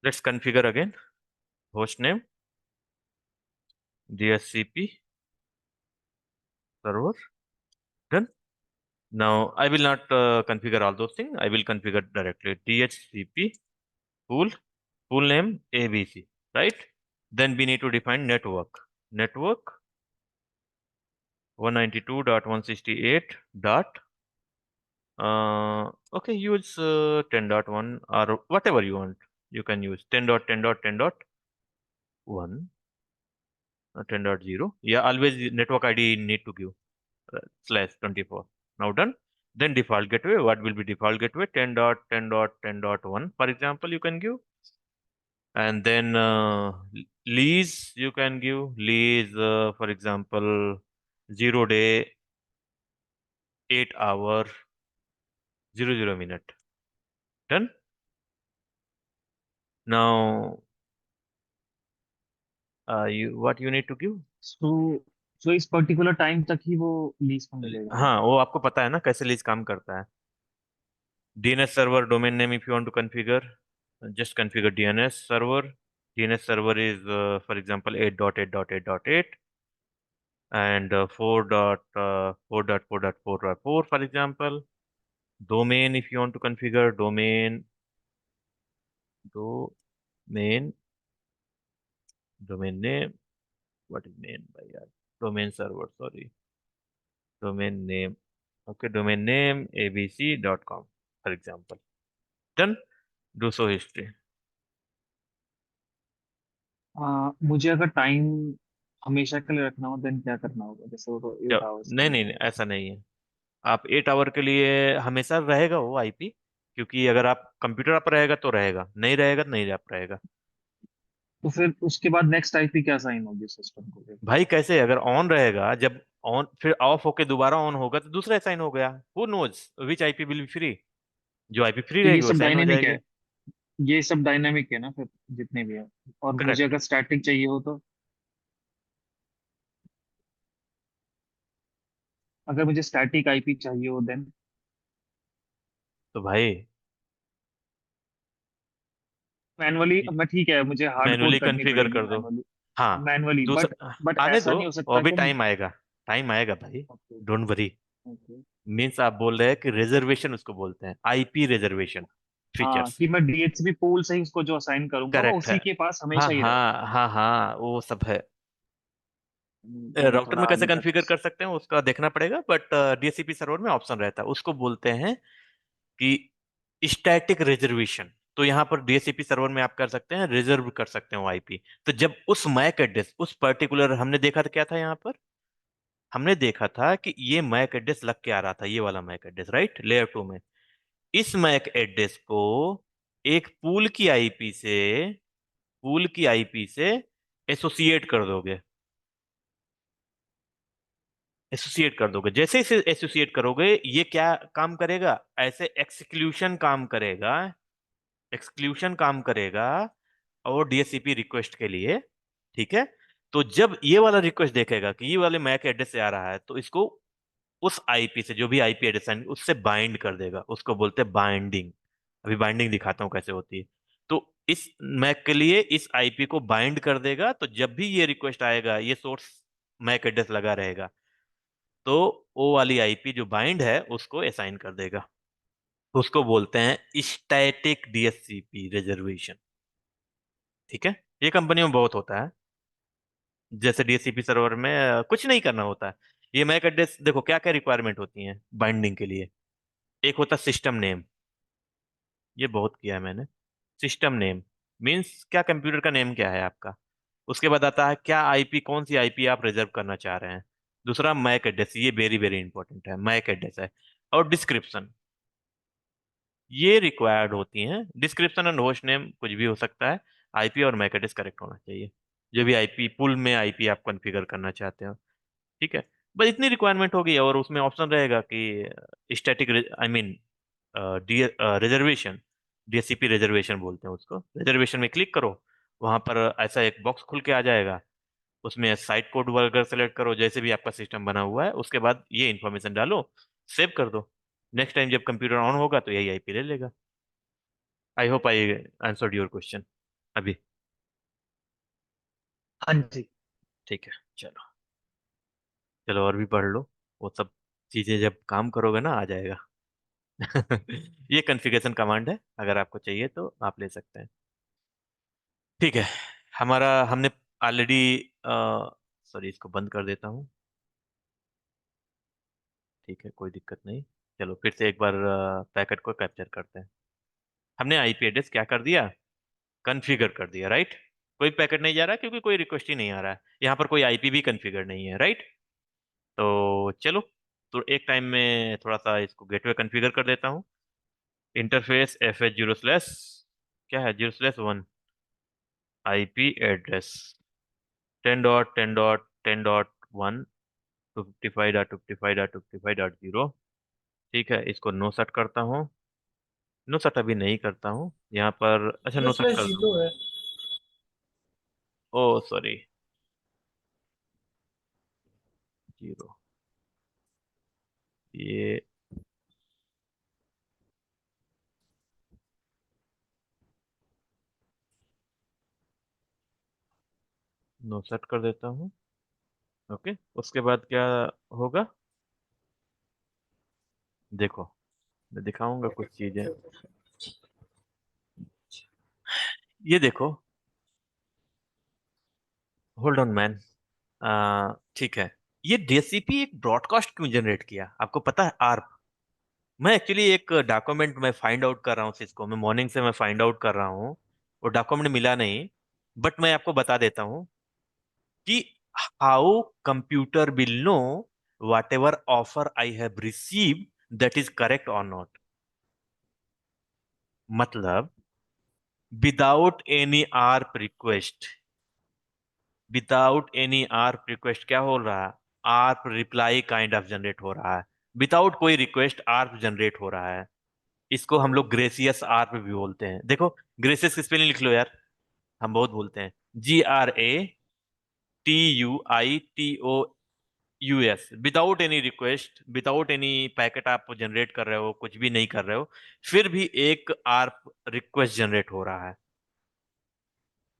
Let's configure again. Host name, DHCP server. Done. Now I will not configure all those things. I will configure directly DHCP pool name ABC, right? Then we need to define network. Network 192.168. Okay, use 10.1 or whatever you want. You can use 10.10.10.1 or 10.0. Yeah, always network ID need to give /24. Now done. Then default gateway. What will be default gateway? 10.10.10.1. For example, you can give. And then lease, you can give lease, for example, 0 day, 8 hour, 00 minute. Done. Now, you what you need to give? सो सो इस particular time तक ही वो lease पर मिलेगा क्या? हाँ, वो आपको पता है ना कैसे लीज काम करता है. DNS server domain name, if you want to configure, just configure DNS server. DNS server is, for example, 8.8.8.8 and 4.4.4.4.4, for example. Domain, if you want to configure domain domain name. What is name by that? Domain server, sorry. Domain name. Okay, domain name abc.com, for example. Done. Do so history. मुझे अगर time हमेशा के लिए रखना हो then क्या करना होगा, जैसे वो तो क्या? 8 आवर्स के नहीं लिए नहीं है। नहीं, ऐसा नहीं है. आप 8 आवर के लिए हमेशा रहेगा वो आईपी. क्योंकि अगर आप कंप्यूटर आप रहेगा तो रहेगा, नहीं रहेगा तो नहीं आप रहेगा. तो फिर उसके बाद नेक्स्ट आईपी क्या साइन होगी सिस्टम को फिर? भाई कैसे? अगर ऑन रहेगा, जब ऑन फिर ऑफ होके दोबारा ऑन होगा तो दूसरा असाइन हो गया. Who knows which IP will be free. जो आईपी फ्री तो ये रहेगी वो सब असाइन हो डायनेमिक जाएगी. है, ये सब डायनेमिक है ना फिर, जितने भी है। और मुझे करेक्ट. अगर स्टैटिक चाहिए हो तो, अगर मुझे स्टैटिक आईपी चाहिए हो देन? तो भाई मैनुअली मैं ठीक है, मुझे हार्ड मैनुअली कोड करनी कॉन्फ़िगर पड़ेगी कर दो. मैनुअली। हाँ. मैनुअली दूसरा बट आने ऐसा दो. नहीं हो वो सकता अभी कि। टाइम आएगा. टाइम आएगा भाई. Okay. Don't worry. Okay. Means आप बोल रहे हैं कि रिजर्वेशन उसको बोलते हैं, आईपी रिजर्वेशन हाँ, फीचर्स. कि मैं डीएचसीपी पूल से ही उसको जो असाइन करूंगा वो करेक्ट है. उसी के पास हाँ हमेशा ही रहेगा। हाँ हाँ हाँ, वो सब है. मैंने राउटर थोड़ा में कैसे आगे का कॉन्फ़िगर कर सकते हैं उसका देखना पड़ेगा, बट डीएचसीपी सर्वर में ऑप्शन रहता है. उसको बोलते हैं कि स्टैटिक रिजर्वेशन. तो यहाँ पर डीएचसीपी सर्वर में आप कर सकते हैं, रिजर्व कर सकते हैं आईपी. तो जब उस मैक एड्रेस, उस पर्टिकुलर, हमने देखा था क्या था यहाँ पर. हमने देखा था कि ये मैक एड्रेस लग के आ रहा था, ये वाला मैक एड्रेस, राइट, लेयर 2 में. इस मैक एड्रेस को एक पूल की आईपी से एसोसिएट कर दोगे. एसोसिएट कर दोगे. जैसे इसे एसोसिएट करोगे, ये क्या काम करेगा? ऐसे एक्सक्लूशन काम करेगा और डीएचसीपी रिक्वेस्ट के लिए. ठीक है. तो जब ये वाला रिक्वेस्ट देखेगा कि ये वाले मैक एड्रेस से आ रहा है, तो इसको उस आईपी से, जो भी आईपी एड्रेस है उससे बाइंड कर देगा. उसको बोलते हैं बाइंडिंग. अभी बाइंडिंग दिखाता हूँ कैसे होती है. तो इस मैक के लिए इस आईपी को बाइंड कर देगा. तो जब भी ये रिक्वेस्ट आएगा, ये सोर्स मैक एड्रेस लगा रहेगा, तो वो वाली आईपी जो बाइंड है उसको असाइन कर देगा. उसको बोलते हैं स्टैटिक डीएचसीपी रिजर्वेशन. ठीक है. ये कंपनी में बहुत होता है. जैसे डीएचसीपी सर्वर में कुछ नहीं करना होता है. ये मैक एड्रेस देखो क्या क्या रिक्वायरमेंट होती है बाइंडिंग के लिए. एक होता है सिस्टम नेम. ये बहुत किया है मैंने. सिस्टम नेम मीन्स क्या, कंप्यूटर का नेम क्या है आपका. उसके बाद आता है क्या आईपी, कौन सी आईपी आप रिजर्व करना चाह रहे हैं. दूसरा मैक एड्रेस, ये वेरी वेरी इंपॉर्टेंट है, मैक एड्रेस है. और डिस्क्रिप्शन, ये रिक्वायर्ड होती हैं. डिस्क्रिप्शन एंड होस्ट नेम कुछ भी हो सकता है. आईपी और मैक एड्रेस करेक्ट होना चाहिए. जो भी आईपी पूल में आईपी आप कॉन्फ़िगर करना चाहते हो. ठीक है. बस इतनी रिक्वायरमेंट होगी. और उसमें ऑप्शन रहेगा कि static, I mean D reservation. DHCP reservation बोलते हैं उसको. रिजर्वेशन में क्लिक करो. वहां पर ऐसा एक बॉक्स खुल के आ जाएगा. उसमें साइट कोड वगैरह सेलेक्ट करो, जैसे भी आपका सिस्टम बना हुआ है. उसके बाद ये इन्फॉर्मेशन डालो, सेव कर दो. नेक्स्ट टाइम जब कंप्यूटर ऑन होगा तो यही आईपी ले लेगा. I hope I answered your question. अभी? हाँ जी। ठीक है, चलो। चलो और भी पढ़ लो, वो सब चीजें जब काम करोगे ना आ जाएगा। ये कॉन्फ़िगरेशन कमांड है, अगर आपको चाहिए तो आप ले सकते हैं। ठीक है। हमारा हमने ऑलरेडी, सॉरी, इसको बंद कर देता हूँ। ठीक है, कोई दिक्कत नहीं। चलो फिर से एक बार पैकेट को कैप्चर करते हैं। हमने आईपी एड्रेस क्या कर दिया, कॉन्फ़िगर कर दिया, राइट। कोई पैकेट नहीं जा रहा क्योंकि कोई रिक्वेस्ट ही नहीं आ रहा है, यहाँ पर कोई आईपी भी कॉन्फ़िगर नहीं है, राइट। तो चलो, तो एक टाइम में थोड़ा सा इसको गेटवे कॉन्फ़िगर कर देता हूँ। Interface F H zero slash, क्या है, 0/1 आईपी एड्रेस 10.10.10.1 255.255.255.0। ठीक है, इसको नो सेट करता हूँ। नो सेट अभी नहीं करता हूँ यहाँ पर, अच्छा नो सेट स्लैश कर जीरो दूंगा। है। ओ सॉरी, जीरो, ये नो सेट कर देता हूँ। ओके, उसके बाद क्या होगा, देखो, मैं दिखाऊंगा कुछ चीजें। ये देखो, होल्ड ऑन मैन। ठीक है, ये डीएससीपी एक ब्रॉडकास्ट क्यों जनरेट किया आपको पता है, आर्प? मैं एक्चुअली एक डॉक्यूमेंट में फाइंड आउट कर रहा हूँ, इसको मैं मॉर्निंग से मैं फाइंड आउट कर रहा हूँ, वो डॉक्यूमेंट मिला नहीं। बट मैं आपको बता देता हूँ कि how computer will know what ever offer I have receive that is correct और नॉट। मतलब without any ARP request, without any ARP request क्या हो रहा है, ARP reply kind of generate हो रहा है। विदाउट कोई रिक्वेस्ट आर्प जनरेट हो रहा है। इसको हम लोग ग्रेसियस आर्प भी बोलते हैं। देखो, ग्रेसियस की स्पेलिंग लिख लो यार, हम बहुत बोलते हैं। GRATUITOUS, without any request, without any packet आप जनरेट कर रहे हो, कुछ भी नहीं कर रहे हो, फिर भी एक आर्प रिक्वेस्ट जनरेट हो रहा है।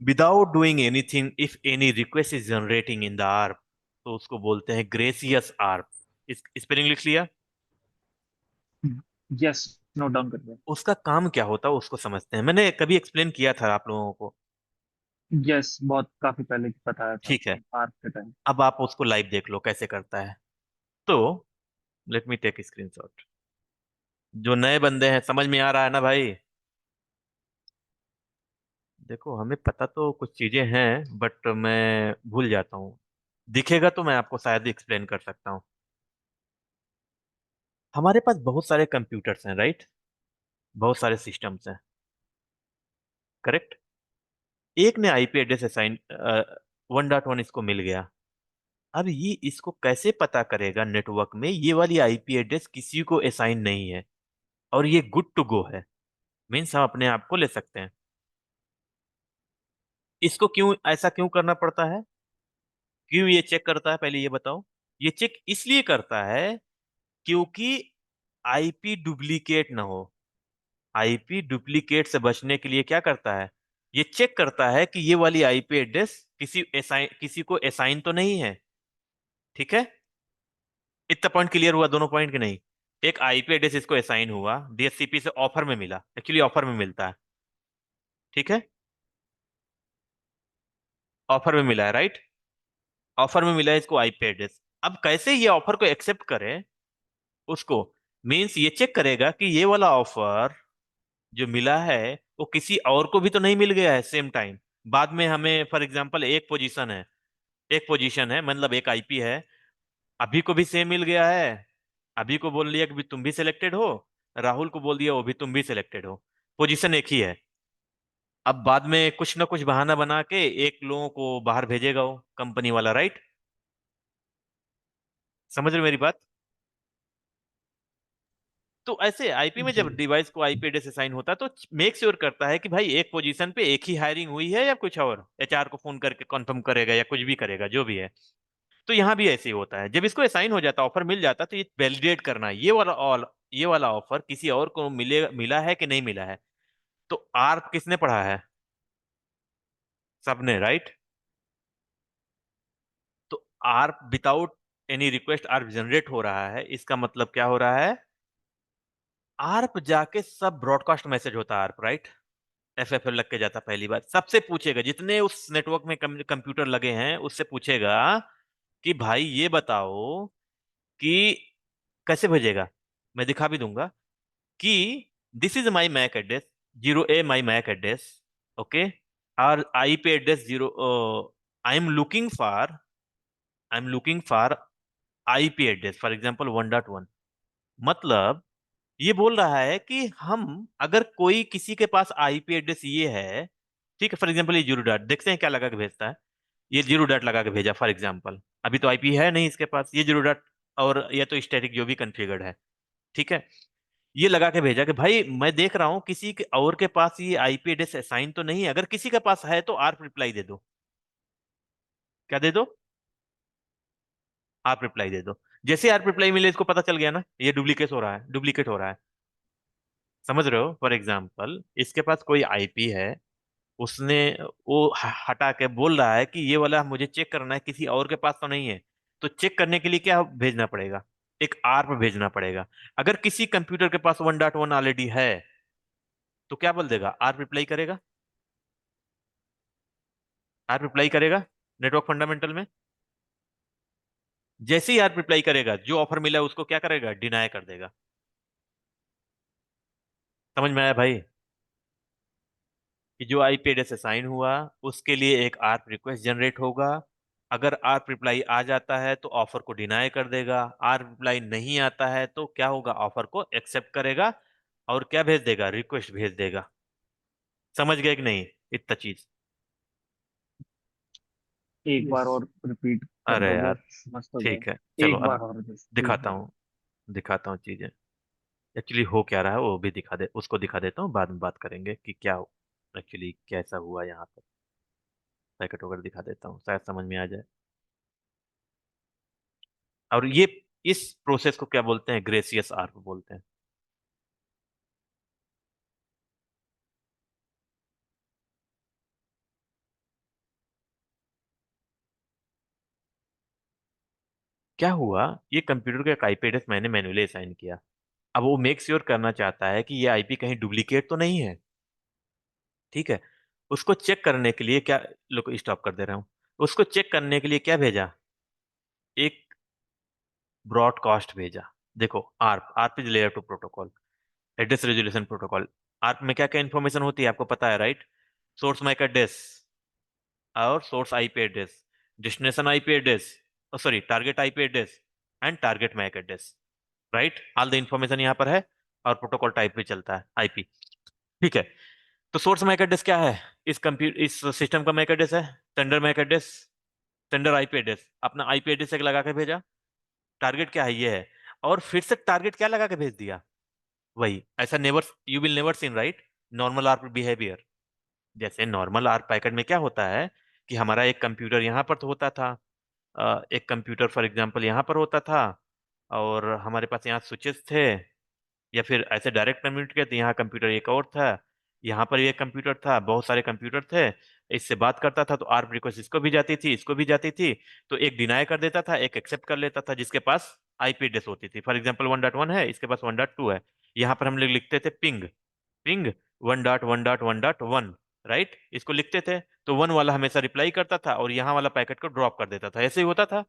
Without doing anything, if any request is generating in the ARP, तो उसको बोलते हैं ग्रेसियस आर्प। इस स्पेलिंग लिख लिया। यस, नोट डाउन कर दिया। उसका काम क्या होता है उसको समझते हैं, मैंने कभी एक्सप्लेन किया था आप लोगों को। यस, बहुत काफी पहले बताया था ठीक है, आपने आर्क के टाइम। अब आप उसको लाइव देख लो कैसे करता है। तो लेट मी टेक स्क्रीनशॉट। जो नए बंदे हैं, समझ में आ रहा है ना भाई? देखो, हमें पता तो कुछ चीजें हैं बट मैं भूल जाता हूँ। दिखेगा तो मैं आपको शायद एक्सप्लेन कर सकता हूँ। हमारे पास बहुत सारे कंप्यूटर्स हैं, राइट, बहुत सारे सिस्टम्स हैं, करेक्ट। एक ने आईपी एड्रेस असाइन 1.1 इसको मिल गया। अब ये इसको कैसे पता करेगा नेटवर्क में ये वाली आईपी एड्रेस किसी को असाइन नहीं है और ये गुड टू गो है, मीन्स हम अपने आप को ले सकते हैं। इसको क्यों, ऐसा क्यों करना पड़ता है, क्यों ये चेक करता है, पहले ये बताओ। ये चेक इसलिए करता है क्योंकि आईपी डुप्लीकेट ना हो। आईपी डुप्लीकेट से बचने के लिए क्या करता है, ये चेक करता है कि ये वाली आईपी एड्रेस किसी को असाइन तो नहीं है। ठीक है, इतना पॉइंट क्लियर हुआ, दोनों पॉइंट के नहीं। एक आईपी एड्रेस इसको असाइन हुआ, डीएचसीपी से ऑफर में मिला, एक्चुअली ऑफर में मिलता है। ठीक है, ऑफर में मिला है, राइट। ऑफर में मिला है इसको आईपी एड्रेस। अब कैसे ये ऑफर को एक्सेप्ट करे उसको, मीन्स ये चेक करेगा कि ये वाला ऑफर जो मिला है वो किसी और को भी तो नहीं मिल गया है सेम टाइम। बाद में हमें फॉर एग्जांपल एक पोजीशन है, एक पोजीशन है मतलब एक आईपी है, अभी को भी सेम मिल गया है। अभी को बोल दिया कि भी तुम भी सिलेक्टेड हो, राहुल को बोल दिया वो भी तुम भी सिलेक्टेड हो, पोजीशन एक ही है। अब बाद में कुछ ना कुछ बहाना बना के एक लोगों को बाहर भेजेगा वो कंपनी वाला, राइट। समझ रहे हो मेरी बात? तो ऐसे आईपी में जब जी। डिवाइस को आईपी एड्रेस असाइन होता है तो मेक श्योर करता है कि भाई एक पोजीशन पे एक ही हायरिंग हुई है या कुछ और, एचआर को फोन करके कंफर्म करेगा या कुछ भी करेगा जो भी है। तो यहाँ भी ऐसे ही होता है, जब इसको असाइन हो जाता, ऑफर मिल जाता, तो ये वैलिडेट करना है ये वाला ऑफर किसी और को मिला है कि नहीं मिला है। तो आर्प किसने पढ़ा है, सबने, राइट? तो ARP without any request ARP generate हो रहा है, इसका मतलब क्या हो रहा है? आर्प जाके सब ब्रॉडकास्ट मैसेज होता है आर्प, राइट? एफएफएल लग के जाता, पहली बात सबसे पूछेगा, जितने उस नेटवर्क में कंप्यूटर लगे हैं उससे पूछेगा कि भाई ये बताओ कि कैसे भेजेगा। मैं दिखा भी दूंगा कि this is my MAC address, 0A my MAC address, okay, और IP address 0, I am looking for I am looking for IP address for example 1.1। मतलब ये बोल रहा है कि हम, अगर कोई किसी के पास आईपी एड्रेस ये है, ठीक है, फॉर एग्जांपल ये 0 डॉट, देखते हैं क्या लगा के भेजता है। ये 0 डॉट लगा के भेजा फॉर एग्जांपल, अभी तो आईपी है नहीं इसके पास, ये 0 डॉट, और ये तो स्टैटिक जो भी कॉन्फ़िगर्ड है, ठीक है। ये लगा के भेजा कि भाई मैं देख रहा हूँ किसी के और के पास ये आईपी एड्रेस असाइन तो नहीं है, अगर किसी के पास है तो आर्प रिप्लाई दे दो। क्या दे दो? आर्प रिप्लाई दे दो। जैसे आर्प रिप्लाई मिले, इसको पता चल गया ना ये डुप्लीकेट हो रहा है, डुप्लीकेट हो रहा है। समझ रहे हो? फॉर एग्जाम्पल इसके पास कोई आईपी है, उसने वो हटा के बोल रहा है कि ये वाला मुझे चेक करना है, किसी और के पास तो नहीं है। तो चेक करने के लिए क्या भेजना पड़ेगा? एक आर्प भेजना पड़ेगा। अगर किसी कंप्यूटर के पास 1.1 ऑलरेडी है तो क्या बोल देगा? आर्प रिप्लाई करेगा। आर्प रिप्लाई करेगा नेटवर्क फंडामेंटल में। जैसे ही आर्प रिप्लाई करेगा, जो ऑफर मिला है उसको क्या करेगा? डिनाई कर देगा। समझ में आया भाई? कि जो आईपी एड्रेस असाइन हुआ उसके लिए एक आर्प रिक्वेस्ट जनरेट होगा। अगर आर्प रिप्लाई आ जाता है तो ऑफर को डिनाई कर देगा, आर्प रिप्लाई नहीं आता है तो क्या होगा? ऑफर को एक्सेप्ट करेगा और क्या भेज देगा? रिक्वेस्ट भेज देगा। समझ गए कि नहीं इतना चीज? एक बार यस। और रिपीट कर अरे दोगे? यार, मस्त हो ठीक है, जाए, चलो एक बार अब और बस एक दिखाता बार। हूँ, दिखाता हूँ चीजें। एक्चुअली हो क्या रहा है वो भी दिखा दे, उसको दिखा देता हूँ, बाद में बात करेंगे कि क्या एक्चुअली कैसा हुआ यहाँ पर। पैकेट वगैरह दिखा देता हूँ, शायद समझ में आ जाए। और ये, इस प्रोसेस को क्या बोलते हैं? ग्रेसियस आर्क बोलते हैं। क्या हुआ? ये कंप्यूटर का एक आईपी एड्रेस मैंने मैन्युअली असाइन किया। अब वो मेक श्योर करना चाहता है कि ये आईपी कहीं डुप्लीकेट तो नहीं है, ठीक है। उसको चेक करने के लिए क्या, लोग स्टॉप कर दे रहा हूँ, उसको चेक करने के लिए क्या भेजा? एक ब्रॉडकास्ट भेजा। देखो, ARP, ARP is layer two protocol, address resolution protocol. ARP में क्या क्या इंफॉर्मेशन होती है आपको पता है, राइट? सोर्स मैक एड्रेस और source IP address, destination IP address, sorry target IP address and target MAC address, right? All the information यहाँ पर है। और प्रोटोकॉल टाइप भी चलता है आईपी, ठीक है। तो सोर्स मैक एड्रेस क्या है? इस सिस्टम का मैक एड्रेस है, standard MAC address, standard IP address, अपना आईपी एड्रेस एक लगा के भेजा। टारगेट क्या है? ये है। और फिर से टारगेट क्या लगा के भेज दिया? वही, ऐसा never, you will never seen, right? Normal ARP behaviour. जैसे नॉर्मल आर्प पैकेट में क्या होता है कि हमारा एक कंप्यूटर यहाँ पर तो होता था, एक कंप्यूटर फॉर एग्जांपल यहाँ पर होता था, और हमारे पास यहाँ स्विचेस थे, या फिर ऐसे डायरेक्ट कम्युनिकेट, यहाँ कंप्यूटर एक और था, यहाँ पर एक कंप्यूटर था, बहुत सारे कंप्यूटर थे, इससे बात करता था तो आर्प रिक्वेस्ट इसको भी जाती थी, इसको भी जाती थी। तो एक डिनाई कर देता था, एक एक्सेप्ट कर लेता था, जिसके पास आईपी एड्रेस होती थी। फॉर एग्जांपल 1.1 है, इसके पास 1.2 है। यहाँ पर हम लोग लिखते थे पिंग, पिंग 1.1.1.1, राइट? इसको लिखते थे तो 1 वाला हमेशा रिप्लाई करता था और यहाँ वाला पैकेट को ड्रॉप कर देता था, ऐसे ही होता था।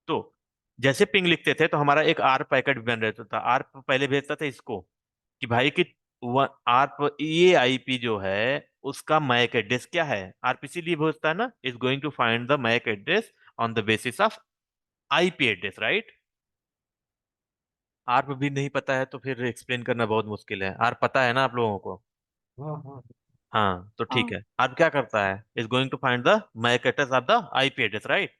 तो जैसे पिंग लिखते थे तो हमारा एक आर पैकेट बन रहता था। आर पहले भेजता था इसको कि भाई कि आर ये आईपी जो है उसका मैक एड्रेस क्या है। आरप इसीलिए भेजता है ना, is going to find the MAC address on the basis of IP address, right? ARP भी नहीं पता है तो फिर एक्सप्लेन करना बहुत मुश्किल है। आर्प पता है ना आप लोगों को? हाँ हाँ हाँ तो ठीक हाँ। है, आर्प क्या करता है? Is going to find the MAC address of the IP address, right?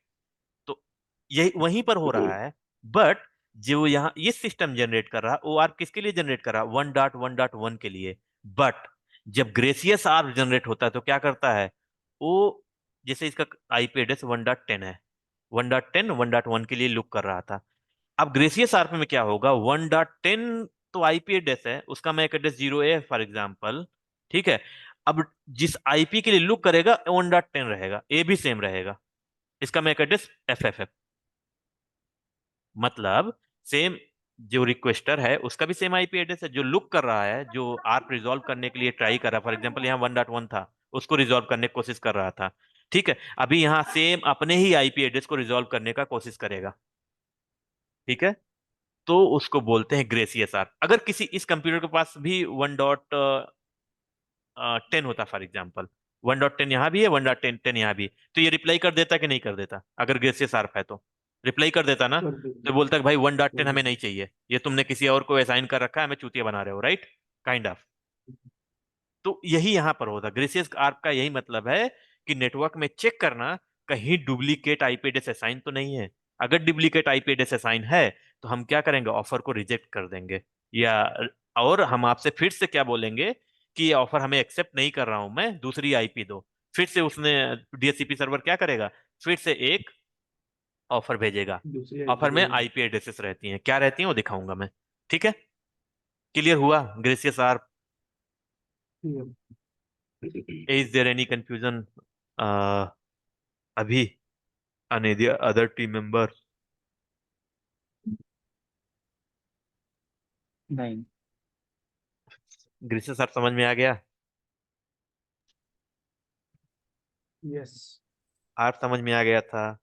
तो यही वहीं पर हो रहा है। बट जो यहाँ ये सिस्टम जनरेट कर रहा है वो आर्प किसके लिए जनरेट कर रहा है? 1.1.1 के लिए। बट जब ग्रेसियस आर्प जनरेट होता है तो क्या करता है वो? जैसे इसका आईपी एड्रेस 1.10 है, 1.10 1.1 के लिए लुक कर रहा था। अब ग्रेसियस आर्प में क्या होगा? 1.10 तो आईपी एड्रेस है, उसका मैक एड्रेस 0 है फॉर एग्जाम्पल, ठीक है। अब जिस आईपी के लिए लुक करेगा 1.10 रहेगा, ए भी सेम रहेगा। इसका मैक एड्रेस FFF, मतलब सेम। जो रिक्वेस्टर है उसका भी सेम आईपी एड्रेस है, जो लुक कर रहा है, जो आर्प रिजॉल्व करने के लिए ट्राई कर रहा है, फॉर एग्जांपल यहाँ 1.1 था, उसको रिजॉल्व करने की कोशिश कर रहा था। ठीक है, अभी यहाँ सेम अपने ही आईपी एड्रेस को रिजॉल्व करने का कोशिश करेगा। ठीक है, तो उसको बोलते हैं ग्रेसियस आर्प। अगर किसी इस कंप्यूटर के पास भी 1.10 होता, फॉर एग्जाम्पल 1.10 यहाँ भी है, 1.10 यहाँ भी, तो ये रिप्लाई कर देता कि नहीं कर देता? अगर ग्रेसियस आर्प है तो रिप्लाई कर देता ना। कर तो देंगे। बोलता है कि भाई वन डॉट कर टेन हमें देंगे। नहीं चाहिए, ये तुमने किसी और को असाइन कर रखा है, हमें चूतिया बना रहे हो, राइट? Kind of. तो यही यहां पर होता, ग्रेसियस आर्प का यही मतलब है कि नेटवर्क में चेक करना कहीं डुप्लीकेट आईपी एड्रेस असाइन तो नहीं है। अगर डुप्लीकेट आईपी एड्रेस असाइन है तो हम क्या करेंगे, ऑफर को रिजेक्ट कर देंगे। या और हम आपसे फिर से क्या बोलेंगे कि ये ऑफर हमें एक्सेप्ट नहीं कर रहा हूं मैं, दूसरी आईपी दो। फिर से उसने, डीएचसीपी सर्वर क्या करेगा, फिर से एक ऑफर भेजेगा। दूसरी आईपी ऑफर में देगा। आईपी एड्रेसेस रहती हैं, क्या रहती हैं वो दिखाऊंगा मैं। ठीक है, क्लियर हुआ ग्रेसियस आर्प? ठीक है। इज देयर एनी कंफ्यूजन अभी? any other team member? नहीं। ग्रेसियस आर्प समझ में आ गया? यस। आर्प समझ में आ गया था।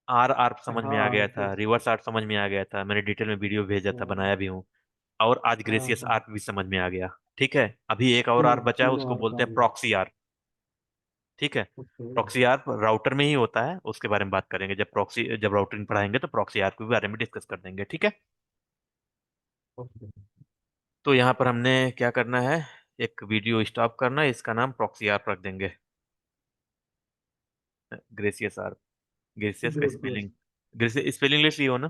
आर आर्प समझ में आ हाँ गया था, yes। रिवर्स आर्प समझ में आ गया था, मैंने डिटेल में वीडियो भेजा था, हाँ बनाया भी हूँ। और आज हाँ ग्रेसियस हाँ। आर्प भी समझ में आ गया। ठीक है, अभी एक और आर्प तीन बचा है, तीनों उसको आर बोलते का हैं भी। Proxy ARP. ठीक है, ओके। प्रॉक्सी आर्प राउटर में ही होता है, उसके बारे में बात करेंगे जब राउटिंग पढ़ाएंगे तो प्रॉक्सी आर्प के बारे में डिस्कस कर देंगे। ठीक है, ओके। तो यहाँ पर हमने क्या करना है, एक वीडियो स्टॉप करना है, इसका नाम प्रॉक्सी आर्प रख देंगे। ग्रेसियस आर्प, ग्रेसियस का good good. Spelling, gracious spelling लिख लियो ना।